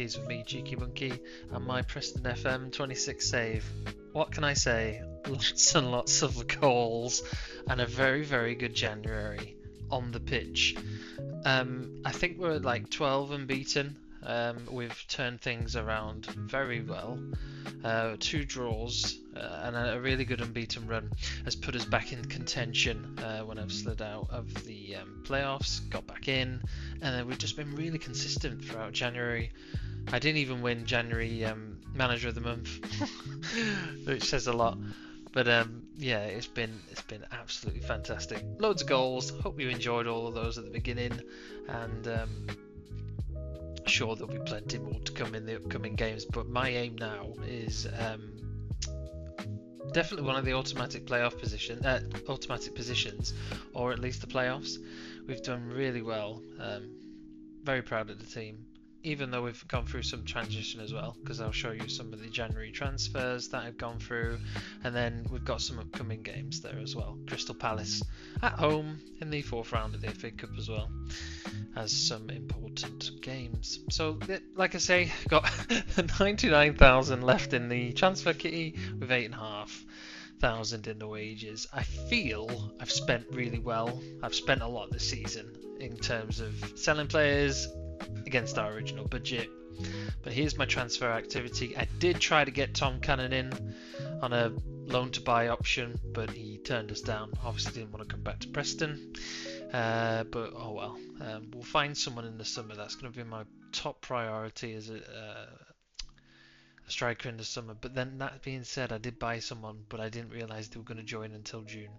Monkeys with me, Cheeky Monkey, and my Preston FM26 save. What can I say? Lots and lots of goals and a very, very good January on the pitch. I think we're at like 12 unbeaten. We've turned things around very well. 2 draws and a really good unbeaten run has put us back in contention when I've slid out of the playoffs, got back in, and then we've just been really consistent throughout January. I didn't even win January Manager of the Month, which says a lot. But yeah, it's been absolutely fantastic. Loads of goals. Hope you enjoyed all of those at the beginning, and sure there'll be plenty more to come in the upcoming games. But my aim now is definitely one of the automatic positions, or at least the playoffs. We've done really well. Very proud of the team. Even though we've gone through some transition as well, because I'll show you some of the January transfers that I've gone through, and then we've got some upcoming games there as well. Crystal Palace at home in the 4th round of the FA Cup as well as some important games. So, like I say, got 99,000 left in the transfer kitty with 8,500 in the wages. I feel I've spent really well. I've spent a lot this season in terms of selling players against our original budget. But here's my transfer activity. I did try to get Tom Cannon in on a loan to buy option, but he turned us down. Obviously didn't want to come back to Preston, but oh well. We'll find someone in the summer. That's going to be my top priority as a striker in the summer. But then that being said, I did buy someone, but I didn't realise they were going to join until June.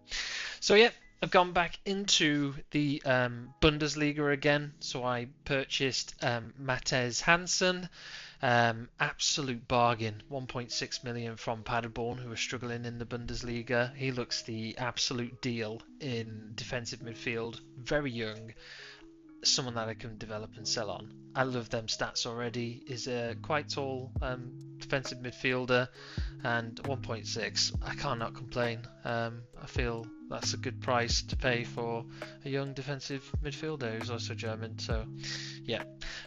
So yeah, I've gone back into the Bundesliga again. So I purchased Matthias Hansen, absolute bargain, 1.6 million from Paderborn, who are struggling in the Bundesliga. He looks the absolute deal in defensive midfield, very young, someone that I can develop and sell on. I love them stats already. Is a quite tall defensive midfielder, and 1.6. I cannot complain. I feel that's a good price to pay for a young defensive midfielder who's also German. So yeah,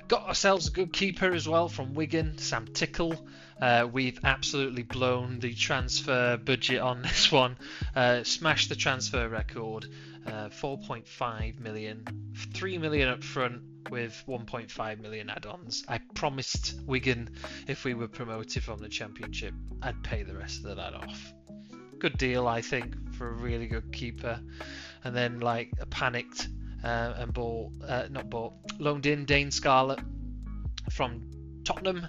got ourselves a good keeper as well from Wigan, Sam Tickle. We've absolutely blown the transfer budget on this one. Smashed the transfer record. 4.5 million, 3 million up front with 1.5 million add-ons. I promised Wigan if we were promoted from the Championship, I'd pay the rest of that off. Good deal, I think, for a really good keeper. And then, like, a panicked and loaned in Dane Scarlett from Tottenham.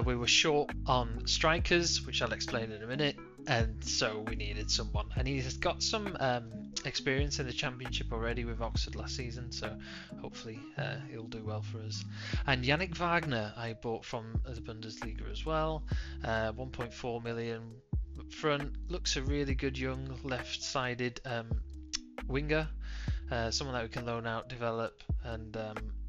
We were short on strikers, which I'll explain in a minute, and so we needed someone. And he has got some experience in the Championship already with Oxford last season, so hopefully he'll do well for us. And Yannick Wagner I bought from the Bundesliga as well, 1.4 million up front. Looks a really good young left-sided winger, someone that we can loan out, develop, and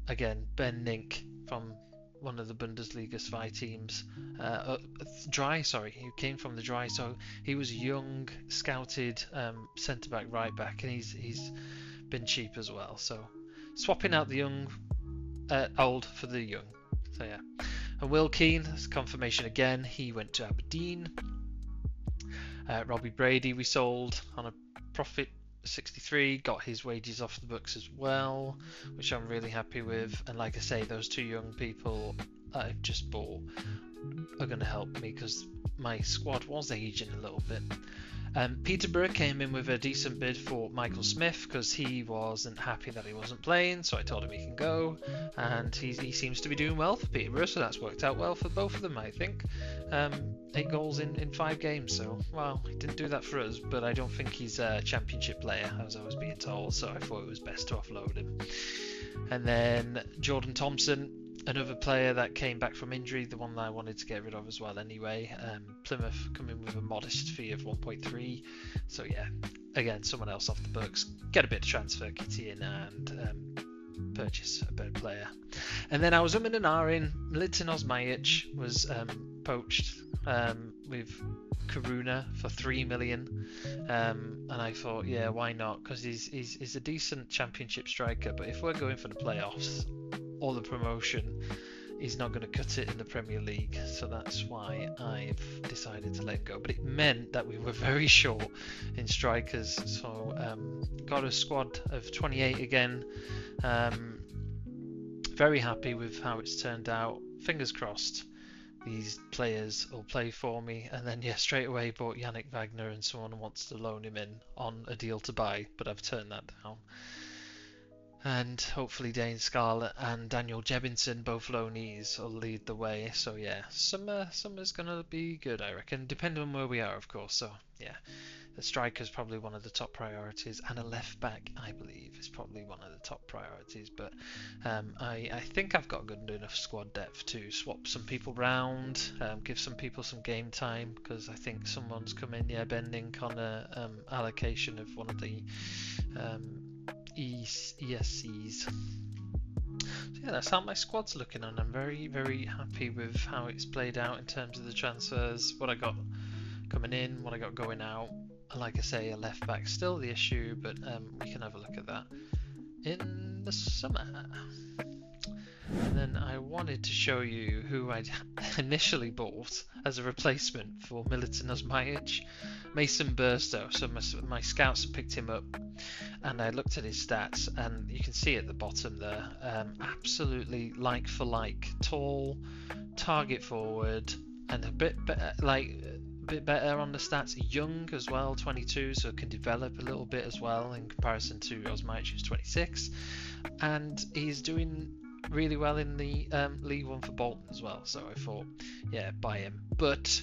again, Ben Nink from one of the Bundesliga Zwei teams, he came from the Dry, so he was young, scouted centre back, right back, and he's been cheap as well. So swapping out the young, old for the young. So yeah, and Will Keane, that's confirmation again. He went to Aberdeen. Robbie Brady we sold on a profit. 63, got his wages off the books as well, which I'm really happy with. And like I say, those 2 young people that I've just bought are going to help me because my squad was aging a little bit. Peterborough came in with a decent bid for Michael Smith because he wasn't happy that he wasn't playing, so I told him he can go, and he seems to be doing well for Peterborough, so that's worked out well for both of them, I think. 8 goals in 5 games, so well, he didn't do that for us, but I don't think he's a Championship player, as I was being told, so I thought it was best to offload him. And then Jordan Thompson, another player that came back from injury, the one that I wanted to get rid of as well anyway. Plymouth coming with a modest fee of 1.3. So yeah, again, someone else off the books. Get a bit of transfer kitty in and purchase a better player. And then I was and ahhing. Militin Osmajic was poached with Karuna for 3 million. And I thought, yeah, why not? Because he's a decent Championship striker. But if we're going for the playoffs or the promotion, he's not going to cut it in the Premier League, so that's why I've decided to let him go. But it meant that we were very short in strikers, so got a squad of 28 again. Very happy with how it's turned out. Fingers crossed these players will play for me. And then straight away bought Yannick Wagner, and someone wants to loan him in on a deal to buy, but I've turned that down. And hopefully Dane Scarlett and Daniel Jebinson, both loanees, will lead the way. So yeah, summer's gonna be good, I reckon, depending on where we are, of course. So yeah, the striker's probably one of the top priorities, and a left back, I believe, is probably one of the top priorities. But I think I've got good enough squad depth to swap some people round, give some people some game time, because I think someone's come in, Bending, on a allocation of one of the ESCs. So yeah, that's how my squad's looking, and I'm very, very happy with how it's played out in terms of the transfers, what I got coming in, what I got going out. And like I say, a left back still the issue, but we can have a look at that in the summer. And then I wanted to show you who I'd initially bought as a replacement for Militin Osmajic, Mason Burstow. So my scouts have picked him up, and I looked at his stats, and you can see at the bottom there, absolutely like for like, tall, target forward, and a bit better on the stats. Young as well, 22, so can develop a little bit as well in comparison to Osmajic, who's 26, and he's doing really well in the League One for Bolton as well. So I thought, yeah, buy him. But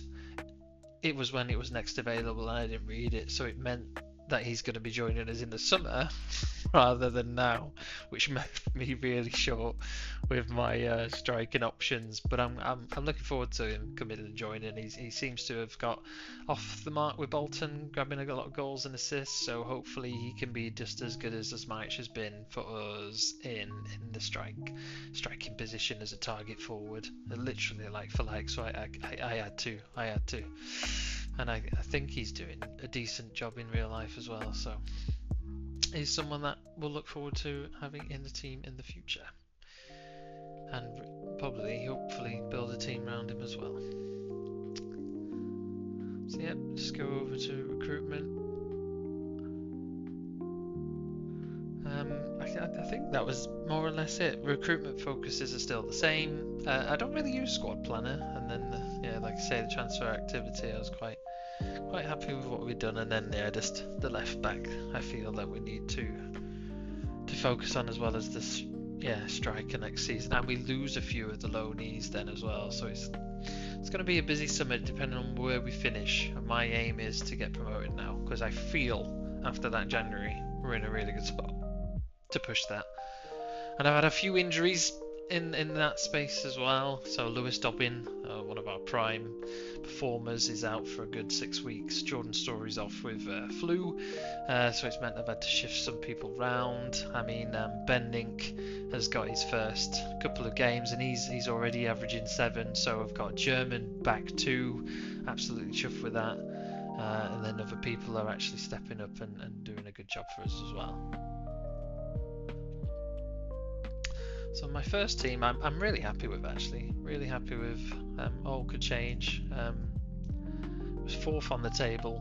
it was when it was next available, and I didn't read it, so it meant that he's going to be joining us in the summer rather than now, which left me really short with my striking options. But I'm looking forward to him coming and joining. He seems to have got off the mark with Bolton, grabbing a lot of goals and assists, so hopefully he can be just as good as Osmajic has been for us in the striking position as a target forward, literally like for like. So I had to. And I think he's doing a decent job in real life as well, so he's someone that we'll look forward to having in the team in the future, and probably, hopefully, build a team around him as well. So yeah, just go over to recruitment. I think that was more or less it. Recruitment focuses are still the same. I don't really use Squad Planner, and then like I say, the transfer activity, I was quite happy with what we've done, and then just the left back, I feel that we need to focus on, as well as this striker next season, and we lose a few of the loanees then as well, so it's going to be a busy summer depending on where we finish. And my aim is to get promoted now, because I feel after that January we're in a really good spot to push that. And I've had a few injuries in that space as well. So Lewis Dobbin, one of our prime performers, is out for a good 6 weeks. Jordan Story's off with flu, so it's meant I've had to shift some people round. I mean, Bendink has got his first couple of games, and he's already averaging 7. So I've got German back too. Absolutely chuffed with that. And then other people are actually stepping up and doing a good job for us as well. So my first team, I'm really happy with, actually. Really happy with. All could change. Was 4th on the table,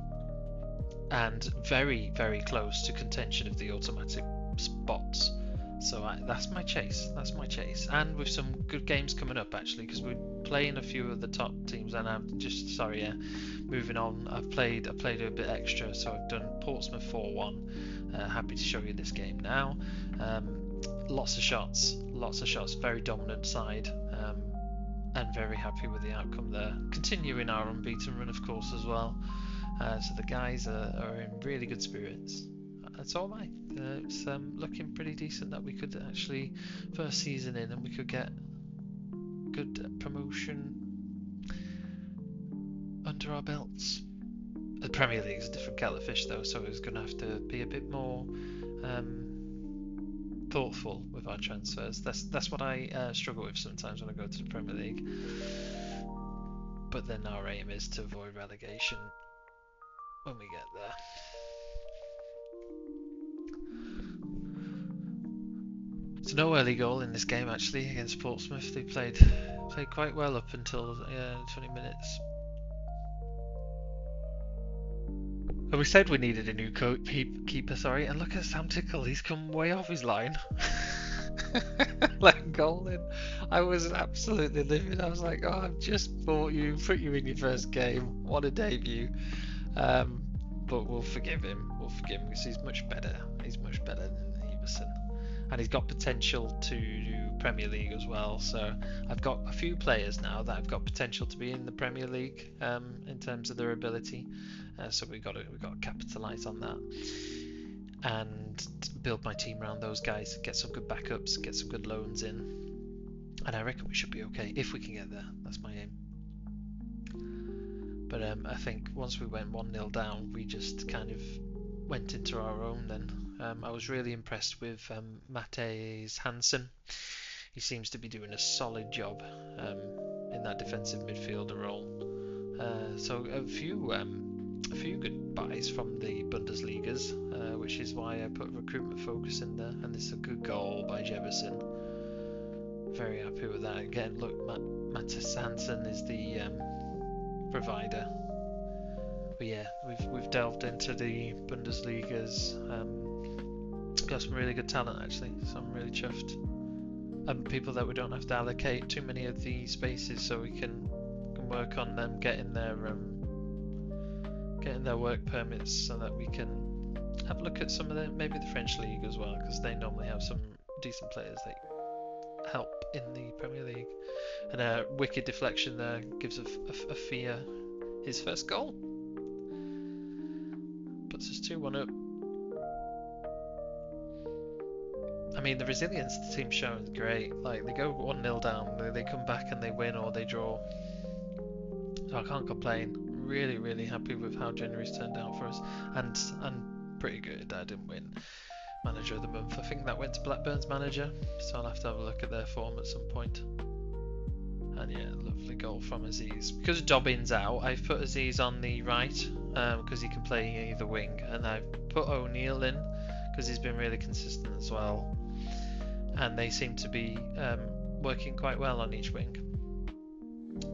and very, very close to contention of the automatic spots. So that's my chase. That's my chase. And with some good games coming up, actually, because we're playing a few of the top teams. And I'm just moving on. I've played a bit extra, so I've done Portsmouth 4-1. Happy to show you this game now. Lots of shots, very dominant side, and very happy with the outcome there. Continuing our unbeaten run, of course, as well. So the guys are in really good spirits. And so am I. It's looking pretty decent that we could actually, first season in, and we could get good promotion under our belts. The Premier League is a different kettle of fish, though, so it's going to have to be a bit more thoughtful with our transfers. That's what I struggle with sometimes when I go to the Premier League. But then our aim is to avoid relegation when we get there. So no early goal in this game actually against Portsmouth. They played quite well up until 20 minutes. And we said we needed a new keeper, sorry, and look at Sam Tickle, he's come way off his line. Like goal in. I was absolutely livid. I was like, oh, I've just bought you, put you in your first game. What a debut. But we'll forgive him. We'll forgive him because he's much better. He's much better than Everson. And he's got potential to do Premier League as well. So I've got a few players now that have got potential to be in the Premier League in terms of their ability. So we've got to capitalise on that and build my team around those guys. Get some good backups, get some good loans in, and I reckon we should be okay if we can get there. That's my aim. But I think once we went 1-0 down, we just kind of went into our own then. I was really impressed with Matthijs Hansen. He seems to be doing a solid job in that defensive midfielder role. So a few good buys from the Bundesligas, which is why I put recruitment focus in there. And this is a good goal by Jefferson. Very happy with that. Again, look, Matthijs Hansen is the provider. But yeah, we've delved into the Bundesligas. Got some really good talent actually, so I'm really chuffed. And people that we don't have to allocate too many of the spaces, so we can work on them getting their work permits, so that we can have a look at some of maybe the French league as well, because they normally have some decent players that help in the Premier League. And a wicked deflection there gives a fear his first goal. Puts us 2-1 up. I mean, the resilience the team's shown is great. Like, they go 1-0 down, they come back and they win or they draw. So I can't complain. Really, really happy with how January's turned out for us. And pretty good I didn't win Manager of the Month. I think that went to Blackburn's manager, so I'll have to have a look at their form at some point. And yeah, lovely goal from Aziz. Because Dobbin's out, I've put Aziz on the right, because he can play either wing. And I've put O'Neill in, because he's been really consistent as well. And they seem to be working quite well on each wing.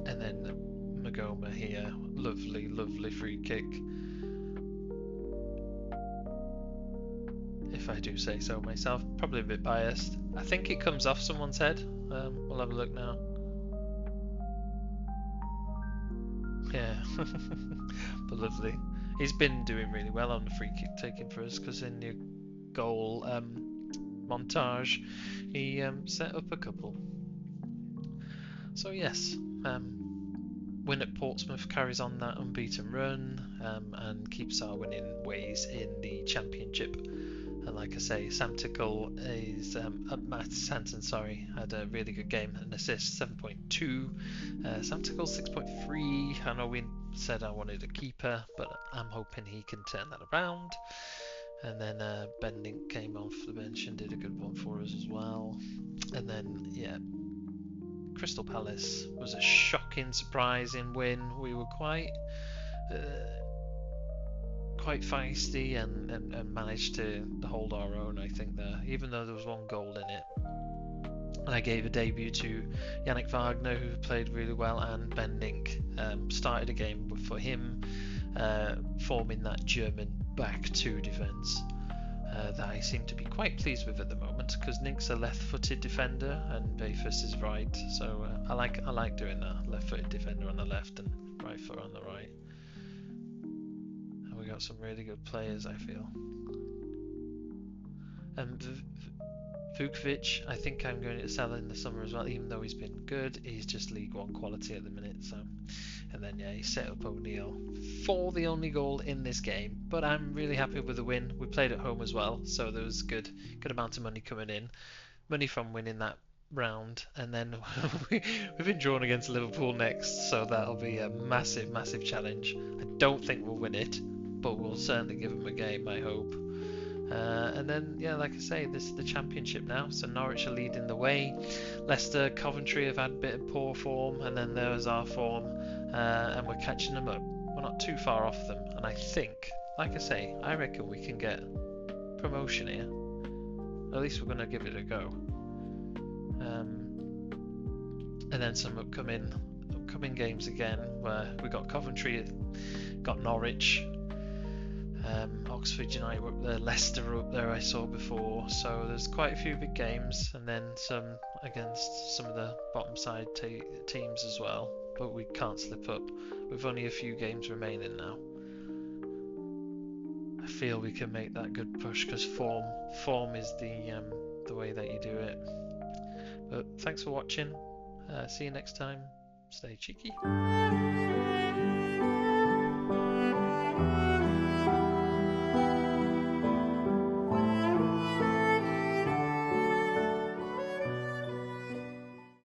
And then Magoma here, lovely, lovely free kick. If I do say so myself, probably a bit biased. I think it comes off someone's head. We'll have a look now. Yeah, but lovely. He's been doing really well on the free kick taking for us, because in your goal montage, he set up a couple. So yes, win at Portsmouth carries on that unbeaten run and keeps our winning ways in the Championship. And like I say, Sam Tickle is Matthijs Hansen, sorry, had a really good game, an assist 7.2. Sam Tickle 6.3. I know we said I wanted a keeper, but I'm hoping he can turn that around. And then Bending came off the bench and did a good one for us as well. And then yeah, Crystal Palace was a shocking, surprising win. We were quite feisty and managed to hold our own, I think, there, even though there was one goal in it. And I gave a debut to Yannick Wagner, who played really well, and Bending started a game for him, forming that German back two defence that I seem to be quite pleased with at the moment, because Nink's a left-footed defender and Bayfus is right, so I like doing that, left-footed defender on the left and right foot on the right. And we got some really good players, I feel. And Vukovic, I think I'm going to sell in the summer as well, even though he's been good. He's just League One quality at the minute. So, and then yeah, he set up O'Neill for the only goal in this game. But I'm really happy with the win. We played at home as well, so there was good amount of money coming in, money from winning that round. And then we've been drawn against Liverpool next, so that'll be a massive challenge. I don't think we'll win it, but we'll certainly give them a game, I hope. And then, yeah, like I say, this is the Championship now, so Norwich are leading the way. Leicester, Coventry have had a bit of poor form, and then there's our form, and we're catching them up. We're not too far off them, and I think, like I say, I reckon we can get promotion here. At least we're going to give it a go. And then some upcoming games again, where we got Coventry, got Norwich, Oxford United were up there, Leicester were up there I saw before, so there's quite a few big games, and then some against some of the bottom side teams as well, but we can't slip up. We've only a few games remaining now. I feel we can make that good push, because form is the way that you do it. But thanks for watching. See you next time. Stay cheeky.